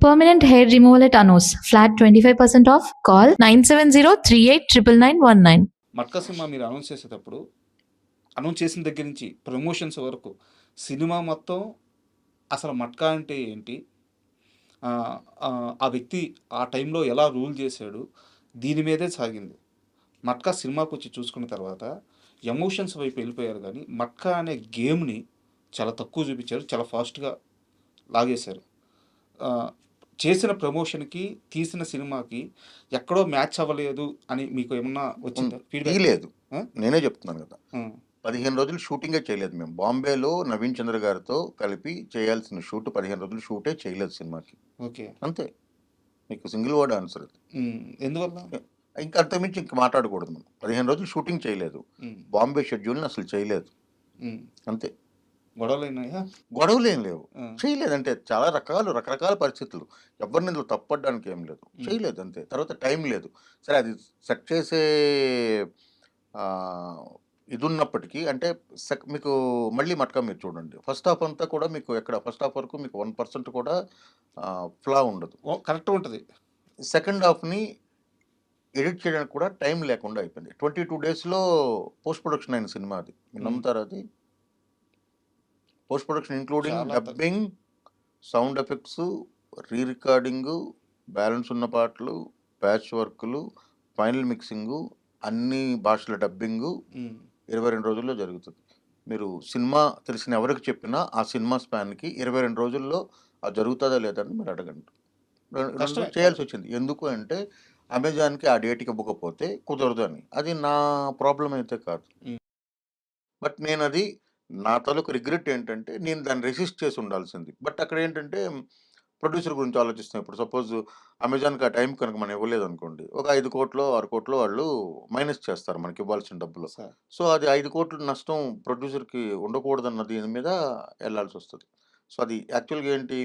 Permanent hair removal at Anos. Flat 25% off. Call 970-389919. Matka cinema మీరు announce చేసేటప్పుడు announce చేసిన దగ్గర నుంచి ప్రమోషన్స్ వరకు సినిమా మొత్తం అసలు మట్కా అంటే ఏంటి, ఆ ఆ వ్యక్తి ఆ టైంలో ఎలా రూల్ చేశాడు, దీని మీదే సాగింది. మట్కా సినిమాకి వచ్చి చూసుకున్న తర్వాత ఎమోషన్స్ వైపు వెళ్ళిపోయారు, కానీ మట్కా అనే గేమ్ని చాలా తక్కువ చూపించారు, చాలా ఫాస్ట్గా లాగేశారు. ఆ, చేసిన ప్రమోషన్కి తీసిన సినిమాకి ఎక్కడో మ్యాచ్ అవ్వలేదు అని మీకు ఏమన్నా వచ్చిందా ఫీడ్బ్యాక్? తీయలేదు. నేనే చెప్తున్నాను కదా, 15 రోజులు షూటింగే చేయలేదు మేము. బాంబేలో నవీన్ చంద్ర గారితో కలిపి చేయాల్సిన షూట్ 15 రోజులు షూటే చేయలేదు సినిమాకి. ఓకే, అంతే. మీకు సింగిల్ వర్డ్ ఆన్సర్ అది. ఎందువల్ల? ఇంకా అంతకుమించి ఇంక మాట్లాడకూడదు. మనం 15 రోజులు షూటింగ్ చేయలేదు, బాంబే షెడ్యూల్ని అసలు చేయలేదు, అంతే. గొడవలైనాయా? గొడవలు ఏం లేవు, చేయలేదు. అంటే చాలా రకరకాల పరిస్థితులు, ఎవరిని ఇందులో తప్పడానికి ఏం లేదు, చేయలేదు అంతే. తర్వాత టైం లేదు. సరే, అది సెట్ చేసే ఇది ఉన్నప్పటికీ, అంటే మీకు మళ్ళీ మట్కా మీరు చూడండి, ఫస్ట్ హాఫ్ అంతా కూడా మీకు ఎక్కడ ఫస్ట్ హాఫ్ వరకు మీకు 1% కూడా ఫ్లా ఉండదు, కరెక్ట్ ఉంటుంది. సెకండ్ హాఫ్ని ఎడిట్ చేయడానికి కూడా టైం లేకుండా అయిపోయింది. 22 డేస్లో పోస్ట్ ప్రొడక్షన్ అయిన సినిమా అది. మీరు నమ్ముతారా? అది post production including dubbing, sound effects, re recording, balance ఉన్న పాటలు, ప్యాచ్ వర్క్లు, ఫైనల్ మిక్సింగు, అన్ని భాషల డబ్బింగు 22 రోజుల్లో జరుగుతుంది. మీరు సినిమా తెలిసిన ఎవరికి చెప్పినా ఆ సినిమా స్పాన్కి 22 రోజుల్లో అది జరుగుతుందా లేదని మీరు అడగండి. చేయాల్సి వచ్చింది. ఎందుకు అంటే అమెజాన్కి ఆ డేట్కి ఇవ్వకపోతే కుదరదు అని. అది నా ప్రాబ్లం అయితే కాదు. బట్ నేను అది నా తాలూకు రిగ్రెట్ ఏంటంటే నేను దాన్ని రెసిస్ట్ చేసి ఉండాల్సింది. బట్ అక్కడ ఏంటంటే ప్రొడ్యూసర్ గురించి ఆలోచిస్తాం. ఇప్పుడు సపోజ్ అమెజాన్కి ఆ టైం కనుక మనం ఇవ్వలేదు అనుకోండి, ఒక 5 కోట్లు 6 కోట్లు వాళ్ళు మైనస్ చేస్తారు మనకి ఇవ్వాల్సిన డబ్బులు. సో అది 5 కోట్ల నష్టం ప్రొడ్యూసర్కి ఉండకూడదన్న దీని మీద వెళ్ళాల్సి వస్తుంది. సో అది యాక్చువల్గా ఏంటి,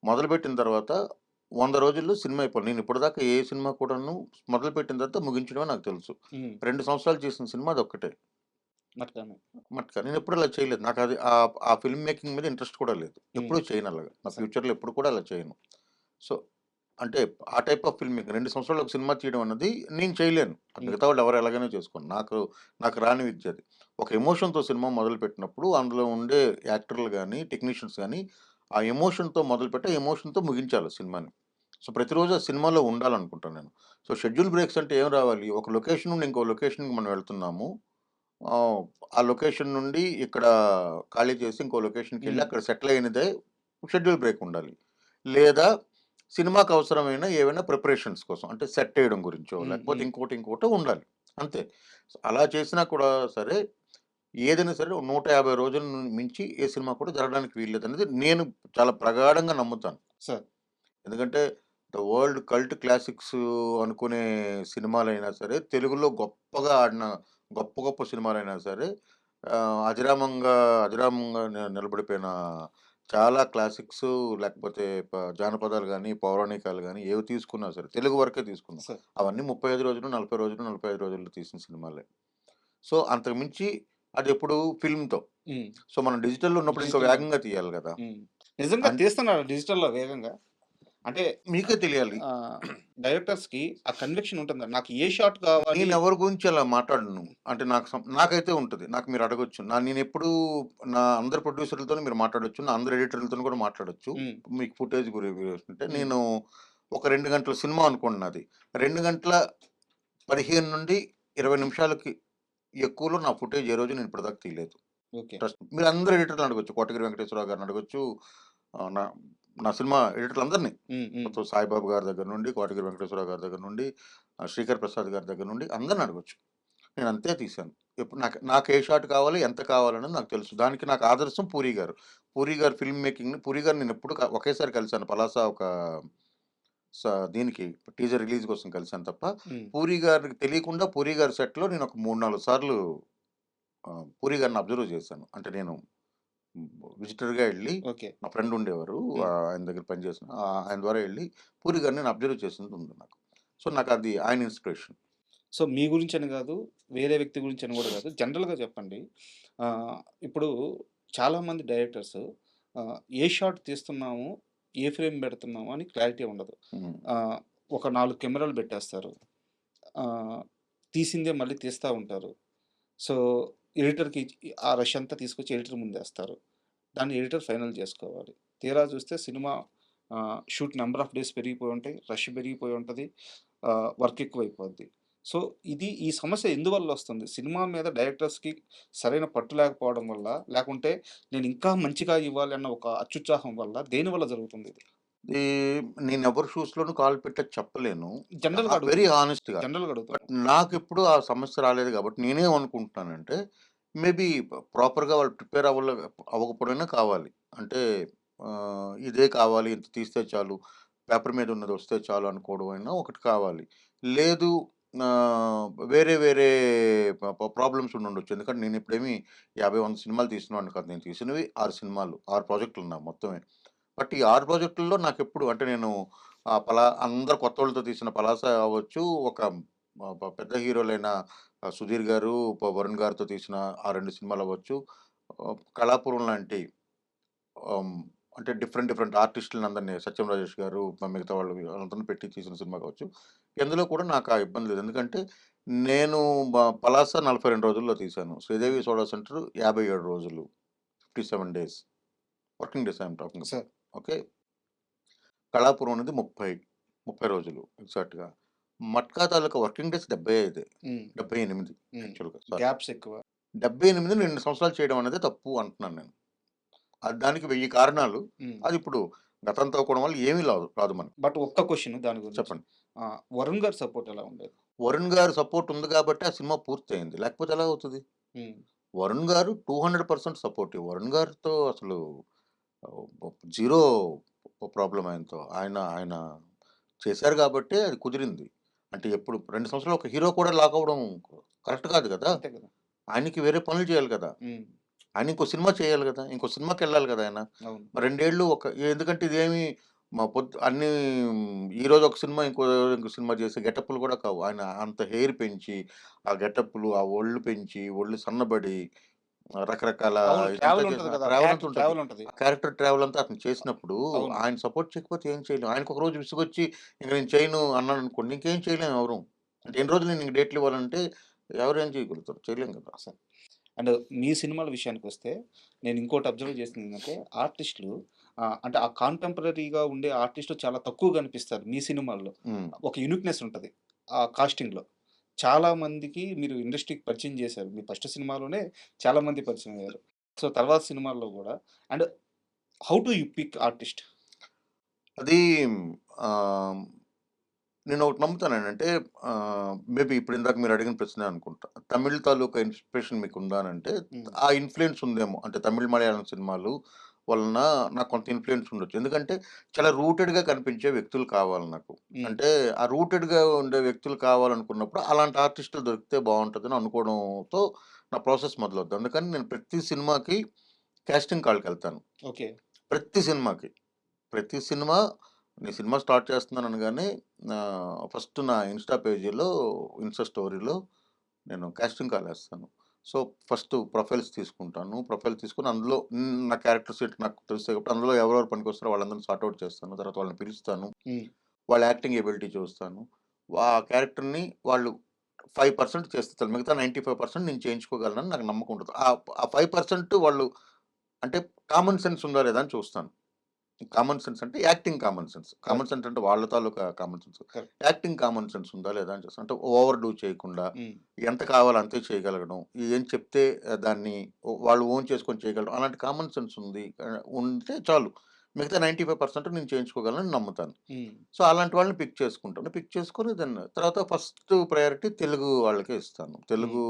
మొదలుపెట్టిన తర్వాత 100 రోజుల్లో సినిమా అయిపోయింది. నేను ఇప్పటిదాకా ఏ సినిమా కూడాను మొదలుపెట్టిన తర్వాత ముగించడమే నాకు తెలుసు. 2 సంవత్సరాలు చేసిన సినిమా అది ఒక్కటే, మట్కా. నేను ఎప్పుడు అలా చేయలేదు. నాకు అది ఆ ఫిల్మ్ మేకింగ్ మీద ఇంట్రెస్ట్ కూడా లేదు. ఎప్పుడూ చేయను అలాగా. నా ఫ్యూచర్లో ఎప్పుడు కూడా అలా చేయను. సో అంటే ఆ టైప్ ఆఫ్ ఫిల్మ్ మేకింగ్ 2 సంవత్సరాలు ఒక సినిమా తీయడం అన్నది నేను చేయలేను. మిగతా వాళ్ళు ఎవరు ఎలాగైనా చేసుకోండి, నాకు రాని విద్య అది. ఒక ఎమోషన్తో సినిమా మొదలుపెట్టినప్పుడు అందులో ఉండే యాక్టర్లు కానీ టెక్నీషియన్స్ కానీ ఆ ఎమోషన్తో మొదలుపెట్టి ఎమోషన్తో ముగించాలి సినిమాని. సో ప్రతిరోజు ఆ సినిమాలో ఉండాలనుకుంటాను నేను. సో షెడ్యూల్ బ్రేక్స్ అంటే ఏం రావాలి, ఒక లొకేషన్ నుండి ఇంకో లొకేషన్కి మనం వెళ్తున్నాము, ఆ లొకేషన్ నుండి ఇక్కడ ఖాళీ చేసి ఇంకో లొకేషన్కి వెళ్ళి అక్కడ సెటిల్ అయినదే షెడ్యూల్ బ్రేక్ ఉండాలి. లేదా సినిమాకి అవసరమైన ఏవైనా ప్రిపరేషన్స్ కోసం, అంటే సెట్ చేయడం గురించో లేకపోతే ఇంకోటో ఉండాలి, అంతే. అలా చేసినా కూడా సరే, ఏదైనా సరే 150 రోజుల మించి ఏ సినిమా కూడా జరగడానికి వీల్లేదు అనేది నేను చాలా ప్రగాఢంగా నమ్ముతాను సార్. ఎందుకంటే ద వరల్డ్ కల్ట్ క్లాసిక్స్ అనుకునే సినిమాలైనా సరే, తెలుగులో గొప్పగా ఆడిన గొప్ప సినిమాలైనా సరే, అజరామంగా నిలబడిపోయిన చాలా క్లాసిక్స్, లేకపోతే జానపదాలు కానీ పౌరాణికాలు కానీ ఏవి తీసుకున్నా సరే తెలుగు వరకే తీసుకున్నాం. అవన్నీ 35 రోజులు 40 రోజులు 45 రోజుల్లో తీసిన సినిమాలే. సో అంతకుమించి అది ఎప్పుడు ఫిల్మ్తో. సో మనం డిజిటల్లో ఉన్నప్పుడు ఇంకా వేగంగా తీయాలి కదా. నిజంగా తీస్తున్నారు డిజిటల్లో వేగంగా, అంటే మీకే తెలియాలి. డైరెక్టర్స్కి ఆ కన్విక్షన్ ఉంటుంది. నాకు ఏ షాట్ కావాలి. నేను ఎవరి గురించి అలా మాట్లాడను. అంటే నాకైతే ఉంటుంది. నాకు మీరు అడగొచ్చు. నేను ఎప్పుడు నా అందరు ప్రొడ్యూసర్లతో మీరు మాట్లాడొచ్చు, నా అందరు ఎడిటర్లతో కూడా మాట్లాడొచ్చు. మీకు ఫుటేజ్ గురించి అంటే నేను ఒక 2 గంటల సినిమా అనుకోండి నాది. 2 గంటల 15 నుండి 20 నిమిషాలకి ఎక్కువలో నా ఫుటేజ్ ఏ రోజు నేను ఇప్పటిదాకా తీయలేదు. మీరు అందరు ఎడిటర్లు అడగొచ్చు, కోటగిరి వెంకటేశ్వరరావు గారిని అడగొచ్చు, నా సినిమా ఎడిటర్లు అందరినీ, సాయిబాబు గారి దగ్గర నుండి, కోటగిరి వెంకటేశ్వరరావు గారి దగ్గర నుండి, శ్రీకర్ ప్రసాద్ గారి దగ్గర నుండి అందరిని అడగొచ్చు. నేను అంతే తీశాను. ఎప్పుడు నాకు ఏ షాట్ కావాలి, ఎంత కావాలనేది నాకు తెలుసు. దానికి నాకు ఆదర్శం పూరి గారు. పూరి గారు ఫిల్మ్ మేకింగ్ని, పూరి గారు నేను ఎప్పుడు ఒకేసారి కలిశాను పలాస ఒక దీనికి టీజర్ రిలీజ్ కోసం కలిశాను తప్ప, పూరి గారికి తెలియకుండా పూరి గారి సెట్లో నేను ఒక 3-4 సార్లు పూరి గారిని అబ్జర్వ్ చేశాను. అంటే నేను విజిటర్గా వెళ్ళి, నా ఫ్రెండ్ ఉండేవారు ఆయన దగ్గర పనిచేసిన, ఆయన ద్వారా వెళ్ళి పూరి గారిని నేను అబ్జర్వ్ చేసింది ఉంది నాకు. సో నాకు అది ఆయన ఇన్స్పిరేషన్. సో మీ గురించి అని కాదు, వేరే వ్యక్తి గురించి అని కూడా కాదు, జనరల్గా చెప్పండి. ఇప్పుడు చాలామంది డైరెక్టర్స్ ఏ షాట్ తీస్తున్నాము ఏ ఫ్రేమ్ పెడుతున్నాము అని క్లారిటీ ఉండదు. ఒక 4 కెమెరాలు పెట్టేస్తారు. తీసిందే మళ్ళీ తీస్తూ ఉంటారు. సో ఎడిటర్కి ఆ రష్ అంతా తీసుకొచ్చి ఎడిటర్ ముందేస్తారు. దాన్ని ఎడిటర్ ఫైనల్ చేసుకోవాలి. తీరా చూస్తే cinema shoot number of days పెరిగిపోయి ఉంటాయి, రష్ పెరిగిపోయి ఉంటుంది, వర్క్ ఎక్కువైపోద్ది. సో ఈ సమస్య ఎందువల్ల వస్తుంది? సినిమా మీద డైరెక్టర్స్కి సరైన పట్టు లేకపోవడం వల్ల, లేకుంటే నేను ఇంకా మంచిగా ఇవ్వాలి అన్న ఒక అత్యుత్సాహం వల్ల, దేనివల్ల జరుగుతుంది ఇది? నేను ఎవరి షూస్‌లోనూ కాలు పెట్టేది చెప్పలేను. జనరల్గా వెరీ అడుగుతున్నాను. హానెస్ట్‌గా. జనరల్గా బట్ అడుగుతున్నాను. నాకెప్పుడు ఆ సమస్య రాలేదు కాబట్టి నేనేమనుకుంటున్నానంటే, మేబీ ప్రాపర్‌గా వాళ్ళు ప్రిపేర్ అవ్వకపోవడమే కావాలి. అంటే ఇదే కావాలి, ఇంత తీస్తే చాలు, పేపర్ మీద ఉన్నది వస్తే చాలు అనుకోవడం అయినా ఒకటి కావాలి. లేదు వేరే వేరే ప్రాబ్లమ్స్ ఉండుండొచ్చు. ఎందుకంటే నేనిప్పుడేమి 50, 100 సినిమాలు తీసినవాడిని కాదు. నేను తీసినవి 6 సినిమాలు. 6 ప్రాజెక్టులు ఉన్నాయి మొత్తమే. బట్ ఈ 6 ప్రాజెక్టుల్లో నాకెప్పుడు అంటే నేను అందరు కొత్తోళ్ళతో తీసిన 'పలాస' అవ్వచ్చు, ఒక పెద్ద హీరోలైన సుధీర్ గారు, వరుణ్ గారితో తీసిన ఆ 2 సినిమాలవ్వచ్చు, 'కళాపురం' లాంటి అంటే డిఫరెంట్ ఆర్టిస్టులనందరిని 'సత్యం రాజేష్' గారు, మిగతా వాళ్ళు వాళ్ళందరిని పెట్టి తీసిన సినిమా కావచ్చు. ఇందులో కూడా నాకు ఆ ఇబ్బంది లేదు. ఎందుకంటే నేను 'పలాస' 42 రోజుల్లో తీశాను. 'శ్రీదేవి సోడా సెంటర్' 57 రోజులు, 57 days. Working days I'm talking about. Sir okay. 'Kalapuram' అనేది 30 రోజులు ఎగ్జాక్ట్‌గా. 'మట్కా' తాలూకా వర్కింగ్ డేస్ 75, 78 యాక్చువల్‌గా. సారీ. గ్యాప్స్ ఎక్కువ. 78 2 సంవత్సరాలు చేయడం అనేది తప్పు అంటున్నాను నేను. దానికి 1000 కారణాలు. అది ఇప్పుడు గతంతో అవ్వడం వల్ల ఏమీ రాదు మనకి. బట్ ఒక్క క్వశ్చన్ దాని గురించి. చెప్పండి. వరుణ్ గారి సపోర్ట్ ఎలా ఉండేది? వరుణ్ గారి సపోర్ట్ ఉంది కాబట్టి ఆ సినిమా పూర్తయింది. లేకపోతే ఎలా అవుతది? వరుణ్ గారు 200% సపోర్టివ్. వరుణ్ గారితో అసలు జీరో ప్రాబ్లమ్ ఆయనతో. ఆయన చేశారు కాబట్టే అది కుదిరింది. అంటే ఎప్పుడు 2 సంవత్సరాలు ఒక హీరో కూడా లాక్ అవ్వడం కరెక్ట్ కాదు కదా! అంతే కదా. ఆయనకి వేరే పనులు చేయాలి కదా! ఆయన ఇంకో సినిమా చేయాలి కదా! ఇంకో సినిమాకెళ్ళాలి కదా ఆయన. అవును. మరి 2 ఏళ్ళు ఎందుకంటే ఇదేమి అన్నీ ఈరోజు ఒక సినిమా, ఇంకో సినిమా చేసే గెటప్‌లు కూడా కావు. ఆయన అంత హెయిర్ పెంచి, ఆ గెటప్‌లు, ఆ ఒళ్ళు పెంచి, ఒళ్ళు సన్నబడి, రకరకాల అవును. ఇదంతా ట్రావెల్ చేసి ఉంటది కదా. ట్రావెల్ అంతా ఉంటది. ట్రావెల్ ఉంటది. ఆ క్యారెక్టర్ ట్రావెల్ అంతా అతను చేసినప్పుడు అవును. ఆయన సపోర్ట్ చేయకపోతే ఏం చేయలేం. ఆయనకు ఒక రోజు విసుగొచ్చి ఇంక నేను చేయను అన్నాడనుకోండి, ఇంకేం చేయలేం ఎవరు. అంటే ఎన్ని రోజులు నేను డేట్లు ఇవ్వాలంటే ఎవరేం చేయగలుగుతారు? చేయలేం కదా! అసలు. అండ్ మీ సినిమాల విషయానికొస్తే నేను ఇంకోటి అబ్జర్వ్ చేసింది ఏంటంటే ఆర్టిస్టులు అంటే ఆ కాంటెంపరరీగా ఉండే ఆర్టిస్టులు చాలా తక్కువ కనిపిస్తారు మీ సినిమాల్లో. ఒక యూనిక్‌నెస్ ఉంటది ఆ కాస్టింగ్‌లో. చాలా మందికి మీరు ఇండస్ట్రీకి పరిచయం చేశారు. మీ ఫస్ట్ సినిమాలోనే చాలా మంది పరిచయం అయ్యారు. సో తర్వాత సినిమాల్లో కూడా. And how do you pick artist? అది ఆహ్, నేనొకటి నమ్ముతానండి. అంటే మేబీ ఇప్పుడు ఇందాక మీరు అడిగిన ప్రశ్నే అనుకుంటా. తమిళ్ తాలూకా ఇన్‌స్పిరేషన్ మీకుందా అనంటే, ఆ ఇన్‌ఫ్లూయెన్స్ ఉందేమో. అంటే తమిళ్, మలయాళం సినిమాలు వలన నాకు కొంత ఇన్‌ఫ్లూయెన్స్ ఉండొచ్చు. ఎందుకంటే చాలా రూటెడ్‌గా కనిపించే వ్యక్తులు కావాలి నాకు. అంటే ఆ రూటెడ్‌గా ఉండే వ్యక్తులు కావాలనుకున్నప్పుడు అలాంటి ఆర్టిస్టులు దొరికితే బావుంటదని అనుకోవడంతో నా ప్రాసెస్ మొదలవుద్ది. అందుకని నేను ప్రతి సినిమాకి కాస్టింగ్ కాల్‌కెళ్తాను. ఓకే. ప్రతి సినిమాకి. ప్రతి సినిమా నేను సినిమా స్టార్ట్ చేస్తున్నాను అనగానే ఫస్ట్ నా ఇన్‌స్టా పేజీలో, ఇన్‌స్టా స్టోరీలో నేను కాస్టింగ్ కాల్ ఏస్తాను. సో, ఫస్ట్ ప్రొఫైల్స్ తీసుకుంటాను. ప్రొఫైల్ తీసుకొని అందులో నా క్యారెక్టర్ సెట్ నాకు తెలుస్తాయి కాబట్టి అందులో ఎవరెవరు పనికొస్తారో వాళ్ళందరిని సార్ట్ ఔట్ చేస్తాను. తర్వాత వాళ్ళని పిలుస్తాను. వాళ్ళ యాక్టింగ్ ఎబిలిటీ చూస్తాను. ఆ క్యారెక్టర్‌ని వాళ్ళు 5% చేస్తారు. మిగతా 95% నేను చేయించుకోగలనని నాకు నమ్మకం ఉంటది. ఆ 5% వాళ్ళు అంటే కామన్ సెన్స్ ఉందా లేదా అని చూస్తాను. కామన్ సెన్స్ అంటే acting common sense. Common sense అంటే వాళ్ళ తాలూకా common sense. Correct. Acting common sense ఉందా లేదా అని చూస్తాను. అంటే ఓవర్ డూ చేయకుండా ఎంత కావాలో అంతే చేయగలగడం. ఏం చెప్తే దాన్ని వాళ్ళు ఓన్ చేసుకొని చేయగలడం. అలాంటి కామన్ సెన్స్ ఉంటే చాలు. మిగతా 95% నేను చేయించుకోగలనని నమ్ముతాను. సో, అలాంటి వాళ్ళని పిక్ చేసుకుంటాను. పిక్ చేసుకొని తర్వాత ఫస్ట్ ప్రయారిటీ తెలుగు వాళ్ళకే ఇస్తాను. తెలుగు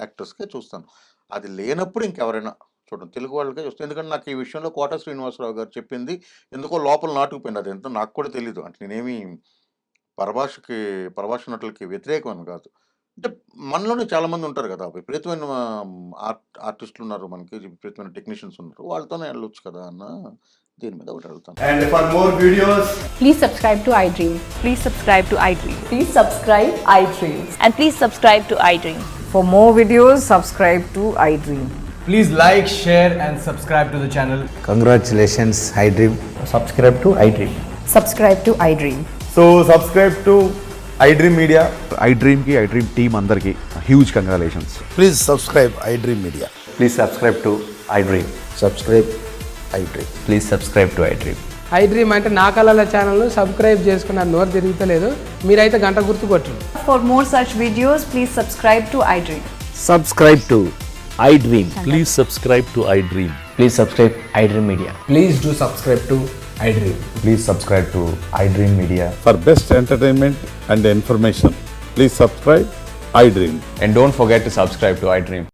యాక్టర్స్‌కే చూస్తాను. అది లేనప్పుడు ఇంకెవరైనా చూడండి. తెలుగు వాళ్ళకే చూస్తాను. ఎందుకంటే నాకు ఈ విషయంలో కోట శ్రీనివాసరావు గారు చెప్పింది ఎందుకో లోపల నాటుకుపోయింది. అదేంటో నాకు కూడా తెలీదు. అంటే నేనేమి పరభాష నటులకి వ్యతిరేకమని కాదు. అంటే మనలోనే చాలామంది ఉంటారు కదా! విపరీతమైన ఆర్టిస్టులున్నారు మనకి. విపరీతమైన టెక్నీషియన్స్ ఉన్నారు. వాళ్ళతోనే వెళ్ళొచ్చు కదా! అన్న దీని మీద ఒకటి అడుగుతాను. And for more videos, Please subscribe to iDream. Please subscribe to iDream. Please subscribe iDream. And please subscribe to iDream. For more videos, subscribe to iDream. Please like, share, and subscribe to the channel. Congratulations, iDream. Subscribe to iDream. Subscribe to iDream. So subscribe to iDream Media. iDream की iDream team अंदर की huge congratulations. Please subscribe iDream Media. Please subscribe to iDream. Subscribe iDream. Please subscribe to iDream. iDream అంటే నా కళల ఛానల్ను subscribe చేసుకున్న నోరు తిరుగుతలేదు, మీరైతే గంట గుర్తు కొట్టండి. For more such videos, please subscribe to iDream. Subscribe to iDream. Please subscribe to iDream. Please subscribe iDream Media. Please do subscribe to iDream. Please subscribe to iDream Media. For best entertainment and information, please subscribe iDream. And don't forget to subscribe to iDream.